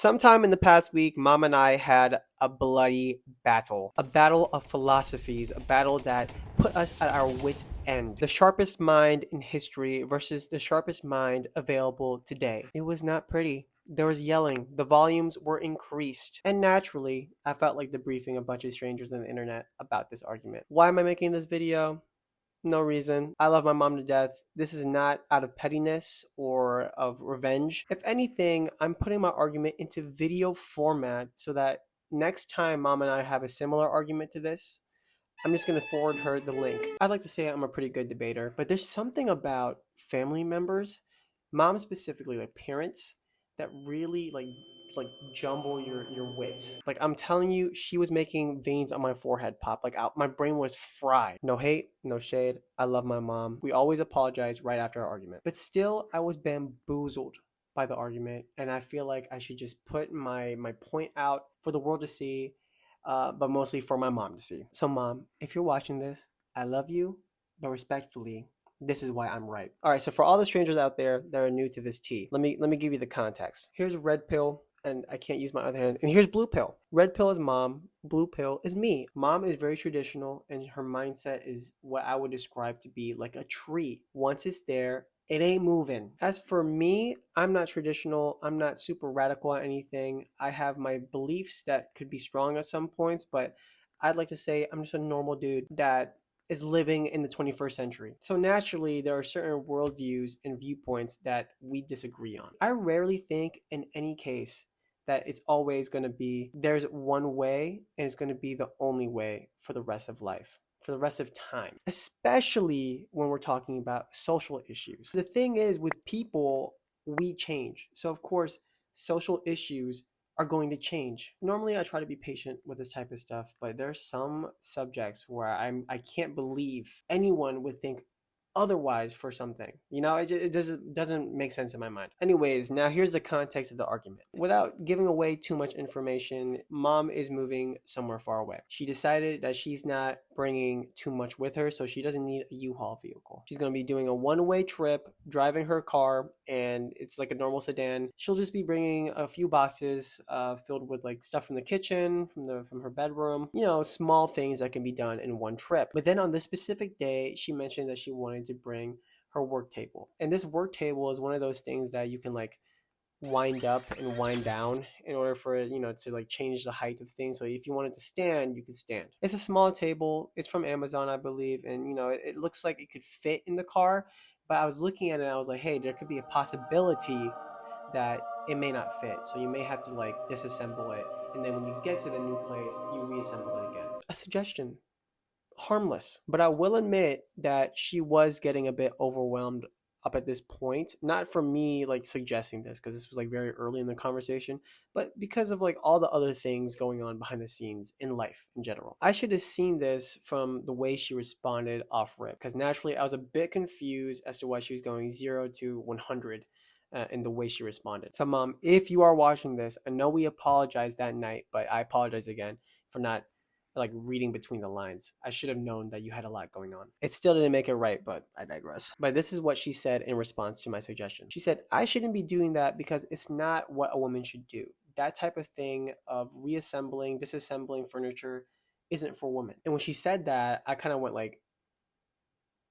Sometime in the past week, Mom and I had a bloody battle. A battle of philosophies, a battle that put us at our wits' end. The sharpest mind in history versus the sharpest mind available today. It was not pretty. There was yelling, the volumes were increased, and naturally, I felt like debriefing a bunch of strangers on the internet about this argument. Why am I making this video? No reason. I love my mom to death. This is not out of pettiness or of revenge. If anything, I'm putting my argument into video format so that next time mom and I have a similar argument to this, I'm just going to forward her the link. I'd like to say I'm a pretty good debater, but there's something about family members, mom specifically, like parents, that really like jumble your wits. Like I'm telling you, she was making veins on my forehead pop. Like my brain was fried. No hate, no shade. I love my mom. We always apologize right after our argument. But still, I was bamboozled by the argument, and I feel like I should just put my point out for the world to see, but mostly for my mom to see. So mom, if you're watching this, I love you, but respectfully, this is why I'm right. All right, so for all the strangers out there that are new to this tea, let me give you the context. Here's red pill, and I can't use my other hand. And here's blue pill. Red pill is mom, blue pill is me. Mom is very traditional, and her mindset is what I would describe to be like a tree. Once it's there, it ain't moving. As for me, I'm not traditional. I'm not super radical at anything. I have my beliefs that could be strong at some points, but I'd like to say I'm just a normal dude that is living in the 21st century. So naturally, there are certain worldviews and viewpoints that we disagree on. I rarely think in any case that it's always going to be there's one way and it's going to be the only way for the rest of life, for the rest of time, especially when we're talking about social issues. The thing is, with people, we change. So of course, social issues are going to change. Normally I try to be patient with this type of stuff, but there's some subjects where I can't believe anyone would think otherwise for something. You know, it doesn't make sense in my mind. Anyways, now here's the context of the argument. Without giving away too much information, mom is moving somewhere far away. She decided that she's not bringing too much with her, so she doesn't need a U-Haul vehicle. She's going to be doing a one-way trip, driving her car, and it's like a normal sedan. She'll just be bringing a few boxes filled with like stuff from the kitchen, from her bedroom, you know, small things that can be done in one trip. But then on this specific day, she mentioned that she wanted to bring her work table. And this work table is one of those things that you can like wind up and wind down in order for it, you know, to like change the height of things. So if you wanted to stand, you could stand. It's a small table. It's from Amazon, I believe. And, you know, it looks like it could fit in the car. But I was looking at it and I was like, hey, there could be a possibility that it may not fit. So you may have to like disassemble it. And then when you get to the new place, you reassemble it again. A suggestion. Harmless. But I will admit that she was getting a bit overwhelmed up at this point. Not for me like suggesting this, because this was like very early in the conversation, but because of like all the other things going on behind the scenes in life in general. I should have seen this from the way she responded off rip, because naturally I was a bit confused as to why she was going 0 to 100 in the way she responded. So mom, if you are watching this, I know we apologized that night, but I apologize again for not like reading between the lines. I should have known that you had a lot going on. It still didn't make it right, but I digress. But this is what she said in response to my suggestion. She said, I shouldn't be doing that because it's not what a woman should do. That type of thing of reassembling, disassembling furniture isn't for women. And when she said that, I kind of went like,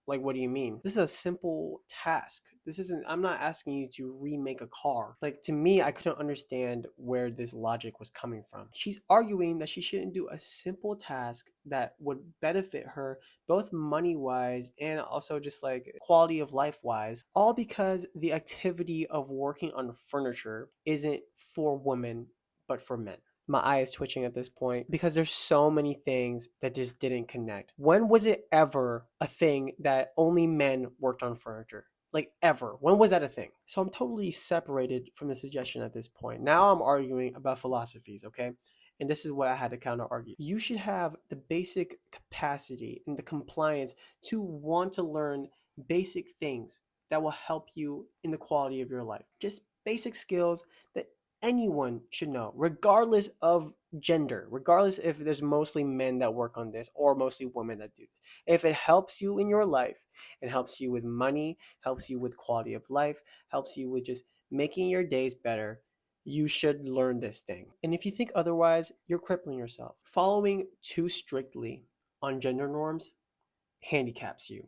what do you mean? This is a simple task. This isn't, I'm not asking you to remake a car. Like, to me, I couldn't understand where this logic was coming from. She's arguing that she shouldn't do a simple task that would benefit her both money-wise and also just like quality of life-wise, all because the activity of working on furniture isn't for women, but for men. My eye is twitching at this point because there's so many things that just didn't connect. When was it ever a thing that only men worked on furniture? Like ever. When was that a thing? So I'm totally separated from the suggestion at this point. Now I'm arguing about philosophies, okay? And this is what I had to counter argue. You should have the basic capacity and the compliance to want to learn basic things that will help you in the quality of your life. Just basic skills that anyone should know, regardless of gender, regardless if there's mostly men that work on this or mostly women that do this. If it helps you in your life, it helps you with money, helps you with quality of life, helps you with just making your days better, You should learn this thing. And if you think otherwise, you're crippling yourself. Following too strictly on gender norms handicaps you.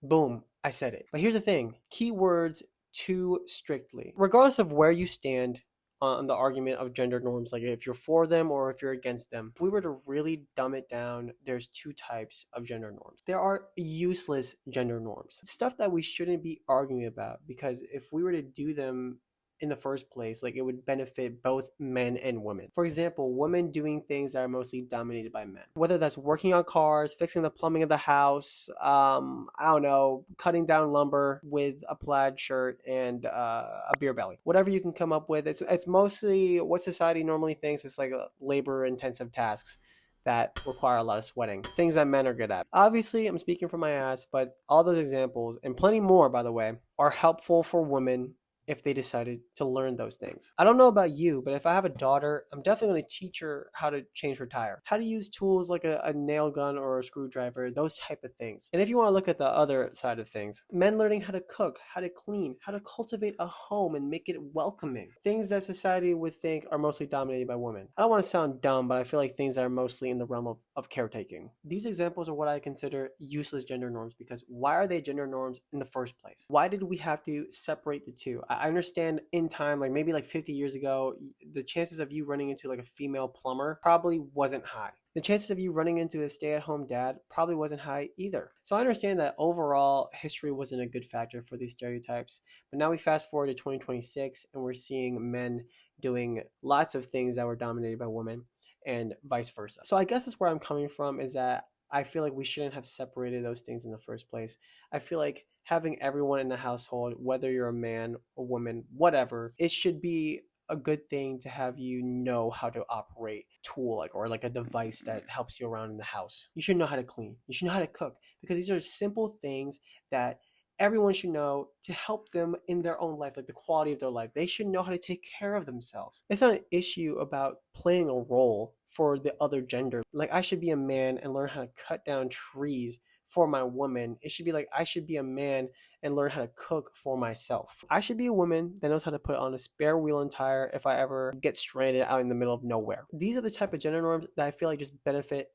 Boom, I said it. But here's the thing, keywords too strictly. Regardless of where you stand on the argument of gender norms, like if you're for them or if you're against them, if we were to really dumb it down, there's two types of gender norms. There are useless gender norms, stuff that we shouldn't be arguing about, because if we were to do them in the first place, like it would benefit both men and women. For example, women doing things that are mostly dominated by men, whether that's working on cars, fixing the plumbing of the house, I don't know, cutting down lumber with a plaid shirt and a beer belly, whatever you can come up with. It's mostly what society normally thinks is like labor intensive tasks that require a lot of sweating, things that men are good at. Obviously, I'm speaking from my ass, but all those examples, and plenty more by the way, are helpful for women if they decided to learn those things. I don't know about you, but if I have a daughter, I'm definitely going to teach her how to change her tire, how to use tools like a nail gun or a screwdriver, those type of things. And if you want to look at the other side of things, men learning how to cook, how to clean, how to cultivate a home and make it welcoming, things that society would think are mostly dominated by women. I don't want to sound dumb, but I feel like things that are mostly in the realm of caretaking. These examples are what I consider useless gender norms, because why are they gender norms in the first place? Why did we have to separate the two? I understand in time, like maybe like 50 years ago, the chances of you running into like a female plumber probably wasn't high. The chances of you running into a stay-at-home dad probably wasn't high either. So I understand that overall history wasn't a good factor for these stereotypes. But now we fast forward to 2026 and we're seeing men doing lots of things that were dominated by women and vice versa. So I guess that's where I'm coming from, is that I feel like we shouldn't have separated those things in the first place. I feel like having everyone in the household, whether you're a man, a woman, whatever, it should be a good thing to have you know how to operate a tool, like or like a device that helps you around in the house. You should know how to clean. You should know how to cook, because these are simple things that everyone should know to help them in their own life, like the quality of their life. They should know how to take care of themselves. It's not an issue about playing a role for the other gender. Like I should be a man and learn how to cut down trees for my woman. It should be like I should be a man and learn how to cook for myself. I should be a woman that knows how to put on a spare wheel and tire if I ever get stranded out in the middle of nowhere. These are the type of gender norms that I feel like just benefit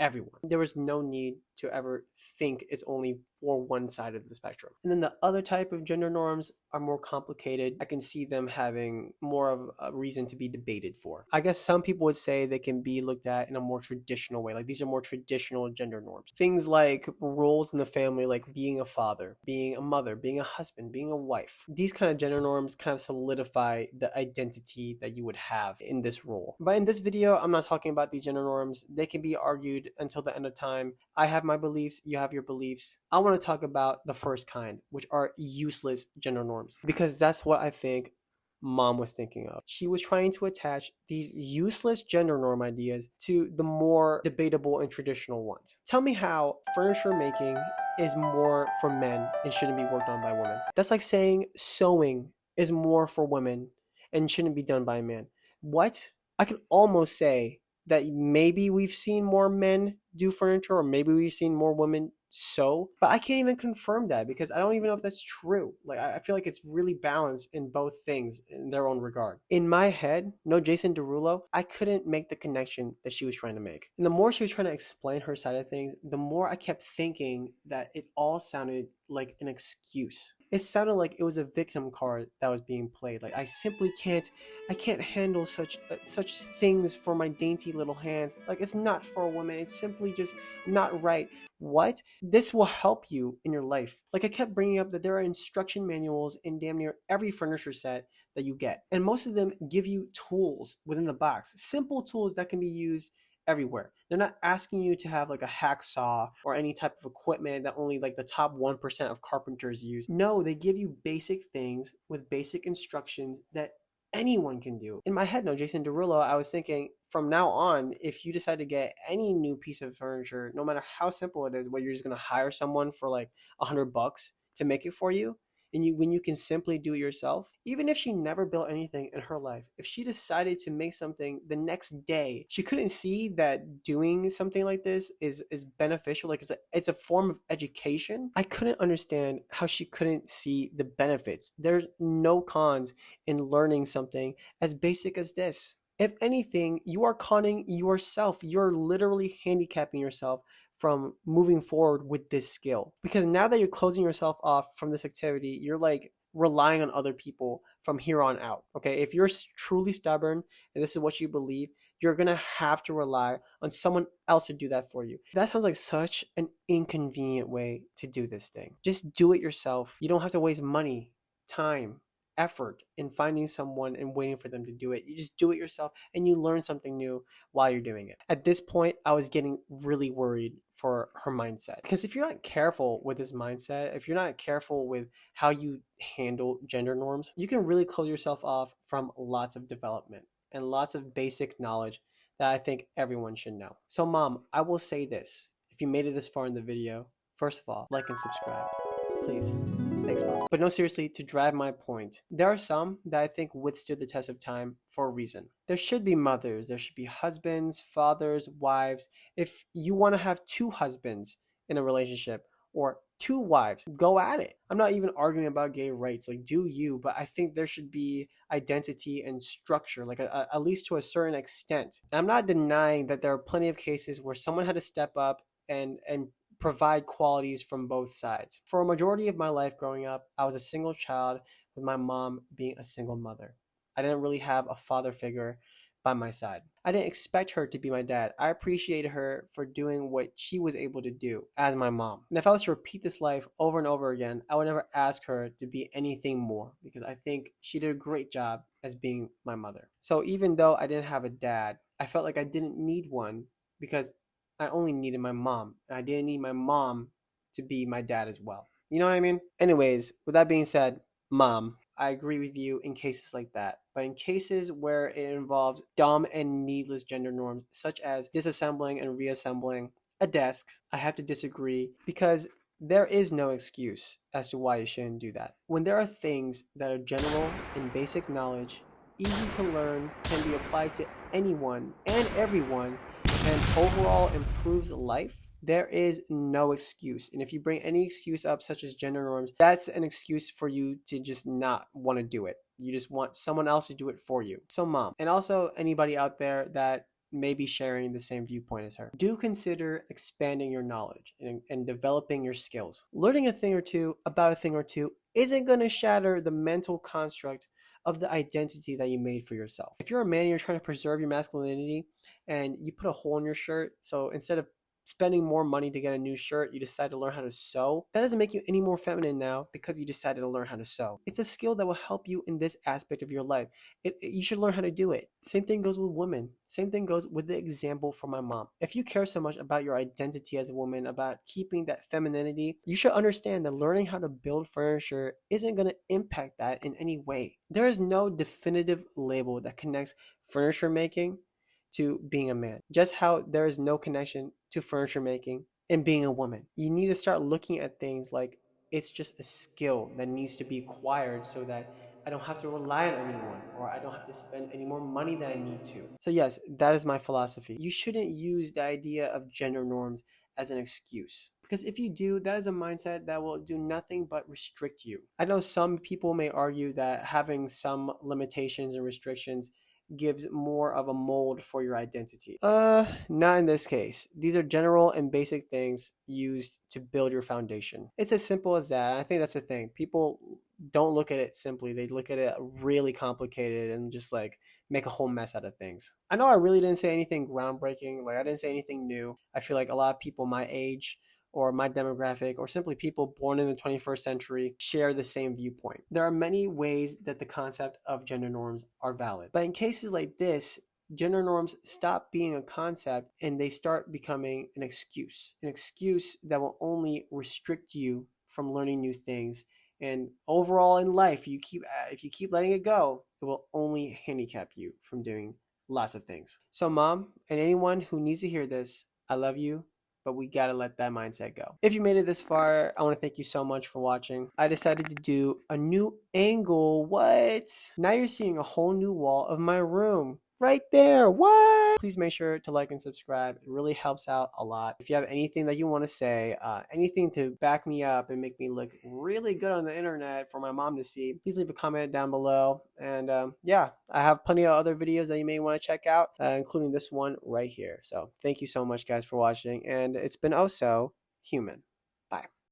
everyone. There was no need to ever think it's only for one side of the spectrum. And then the other type of gender norms are more complicated. I can see them having more of a reason to be debated for. I guess some people would say they can be looked at in a more traditional way. Like these are more traditional gender norms. Things like roles in the family, like being a father, being a mother, being a husband, being a wife. These kind of gender norms kind of solidify the identity that you would have in this role. But in this video, I'm not talking about these gender norms. They can be argued until the end of time. I have my beliefs, you have your beliefs. I want to talk about the first kind, which are useless gender norms, because that's what I think mom was thinking of. She was trying to attach these useless gender norm ideas to the more debatable and traditional ones. Tell me how furniture making is more for men and shouldn't be worked on by women. That's like saying sewing is more for women and shouldn't be done by a man. What? I could almost say that maybe we've seen more men do furniture, or maybe we've seen more women sew, but I can't even confirm that because I don't even know if that's true. Like I feel like it's really balanced in both things in their own regard. In my head, no Jason Derulo, I couldn't make the connection that she was trying to make. And the more she was trying to explain her side of things, the more I kept thinking that it all sounded like an excuse. It sounded like it was a victim card that was being played. Like I simply can't handle such things for my dainty little hands. Like it's not for a woman. It's simply just not right. What? This will help you in your life. Like I kept bringing up that there are instruction manuals in damn near every furniture set that you get. And most of them give you tools within the box. Simple tools that can be used everywhere. They're not asking you to have like a hacksaw or any type of equipment that only like the top 1% of carpenters use. No, they give you basic things with basic instructions that anyone can do. In my head, no Jason Derulo, I was thinking from now on, if you decide to get any new piece of furniture, no matter how simple it is, where you're just gonna hire someone for like $100 to make it for you, and when you can simply do it yourself, even if she never built anything in her life, if she decided to make something the next day, she couldn't see that doing something like this is beneficial, like it's a form of education. I couldn't understand how she couldn't see the benefits. There's no cons in learning something as basic as this. If anything, you are conning yourself. You're literally handicapping yourself from moving forward with this skill. Because now that you're closing yourself off from this activity, you're like relying on other people from here on out. Okay. If you're truly stubborn and this is what you believe, you're going to have to rely on someone else to do that for you. That sounds like such an inconvenient way to do this thing. Just do it yourself. You don't have to waste money, time, effort in finding someone and waiting for them to do it. You just do it yourself and you learn something new while you're doing it. At this point, I was getting really worried for her mindset. Because if you're not careful with this mindset, if you're not careful with how you handle gender norms, you can really close yourself off from lots of development and lots of basic knowledge that I think everyone should know. So mom, I will say this. If you made it this far in the video, first of all, like and subscribe. Please. Thanks, mom. But no, seriously, to drive my point, there are some that I think withstood the test of time for a reason. There should be mothers, there should be husbands, fathers, wives. If you want to have two husbands in a relationship or two wives, go at it. I'm not even arguing about gay rights, like do you, but I think there should be identity and structure, like at least to a certain extent. And I'm not denying that there are plenty of cases where someone had to step up and provide qualities from both sides. For a majority of my life growing up, I was a single child with my mom being a single mother. I didn't really have a father figure by my side. I didn't expect her to be my dad. I appreciated her for doing what she was able to do as my mom. And if I was to repeat this life over and over again, I would never ask her to be anything more because I think she did a great job as being my mother. So even though I didn't have a dad, I felt like I didn't need one because I only needed my mom, and I didn't need my mom to be my dad as well. You know what I mean? Anyways, with that being said, mom, I agree with you in cases like that. But in cases where it involves dumb and needless gender norms, such as disassembling and reassembling a desk, I have to disagree because there is no excuse as to why you shouldn't do that. When there are things that are general and basic knowledge, easy to learn, can be applied to anyone and everyone, and overall improves life, there is no excuse. And if you bring any excuse up, such as gender norms, that's an excuse for you to just not want to do it. You just want someone else to do it for you. So mom, and also anybody out there that may be sharing the same viewpoint as her, do consider expanding your knowledge and developing your skills. Learning a thing or two about a thing or two isn't going to shatter the mental construct of the identity that you made for yourself. If you're a man and you're trying to preserve your masculinity and you put a hole in your shirt, so instead of spending more money to get a new shirt, you decide to learn how to sew. That doesn't make you any more feminine now because you decided to learn how to sew. It's a skill that will help you in this aspect of your life. You should learn how to do it. Same thing goes with women. Same thing goes with the example from my mom. If you care so much about your identity as a woman, about keeping that femininity, you should understand that learning how to build furniture isn't going to impact that in any way. There is no definitive label that connects furniture making to being a man. Just how there is no connection to furniture making and being a woman. You need to start looking at things like it's just a skill that needs to be acquired so that I don't have to rely on anyone or I don't have to spend any more money than I need to. So yes, that is my philosophy. You shouldn't use the idea of gender norms as an excuse. Because if you do, that is a mindset that will do nothing but restrict you. I know some people may argue that having some limitations and restrictions gives more of a mold for your identity. Not in this case. These are general and basic things used to build your foundation. It's as simple as that. I think that's the thing. People don't look at it simply. They look at it really complicated and just like make a whole mess out of things. I know I really didn't say anything groundbreaking. Like I didn't say anything new. I feel like a lot of people my age or my demographic, or simply people born in the 21st century, share the same viewpoint. There are many ways that the concept of gender norms are valid. But in cases like this, gender norms stop being a concept and they start becoming an excuse that will only restrict you from learning new things. And overall in life, if you keep letting it go, it will only handicap you from doing lots of things. So mom, and anyone who needs to hear this, I love you, but we gotta let that mindset go. If you made it this far, I want to thank you so much for watching. I decided to do a new angle. What? Now you're seeing a whole new wall of my room. Right there. What? Please make sure to like and subscribe. It really helps out a lot. If you have anything that you want to say, anything to back me up and make me look really good on the internet for my mom to see, please leave a comment down below. And yeah, I have plenty of other videos that you may want to check out, including this one right here. So thank you so much, guys, for watching. And it's been Oso Human. Bye.